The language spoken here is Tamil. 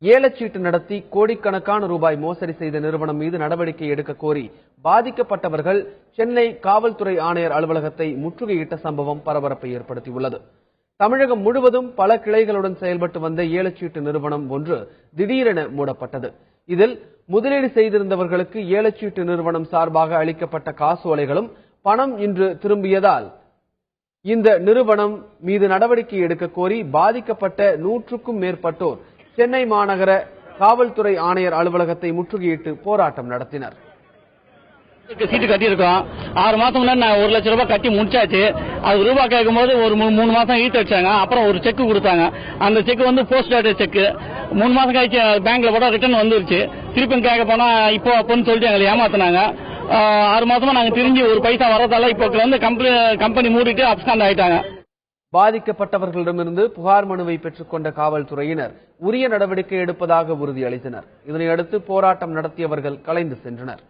ஏலச்சீட்டு நடத்தி கோடிக்கணக்கான ரூபாய் மோசடி செய்த நிறுவனம் மீது நடவடிக்கை எடுக்க கோரி பாதிக்கப்பட்டவர்கள் சென்னை காவல்துறை ஆணையர் அலுவலகத்தை முற்றுகையிட்ட சம்பவம் பரபரப்பை ஏற்படுத்தியுள்ளது. தமிழகம் முழுவதும் பல கிளைகளுடன் செயல்பட்டு வந்த ஏலச்சீட்டு நிறுவனம் ஒன்று திடீரென மூடப்பட்டது. இதில் முதலீடு செய்திருந்தவர்களுக்கு ஏலச்சீட்டு நிறுவனம் சார்பாக அளிக்கப்பட்ட காசோலைகளும் பணம் இன்று திரும்பியதால் இந்த நிறுவனம் மீது நடவடிக்கை எடுக்க கோரி பாதிக்கப்பட்ட 100க்கும் மேற்பட்டோர் சென்னை மாநகர காவல்துறை ஆணையர் அலுவலகத்தை முற்றுகையிட்டு போராட்டம் நடத்தினர். சீட்டு கட்டியிருக்கோம். 6 மாசம் முன்னாடி நான் 1 லட்சம் ரூபாய் கட்டி முடிச்சாச்சு. அது ரூபாய் கேட்கும்போது ஒரு 3 மாசம் ஈட்டு அடிச்சாங்க. அப்புறம் ஒரு செக் கொடுத்தாங்க. அந்த செக் போஸ்ட் ஆர்டர் செக் 3 மாசம் கழிச்சு பேங்க்ல போட ரிட்டர்ன் வந்துருச்சு. திருப்பி கேட்க போனா இப்போ அப்பன்னு சொல்லிட்டு எங்களை ஏமாத்தினாங்க. 6 மாசமா நாங்க திரும்பி ஒரு பைசா வரதால இப்போ கம்பெனி மூடிட்டு அப்ஸ்காண்ட் ஆயிட்டாங்க. பாதிக்கப்பட்டவர்களிடமிருந்து புகார் மனுவை பெற்றுக்கொண்ட காவல்துறையினர் உரிய நடவடிக்கை எடுப்பதாக உறுதியளித்தனர். இதனையடுத்து போராட்டம் நடத்தியவர்கள் கலைந்து சென்றனர்.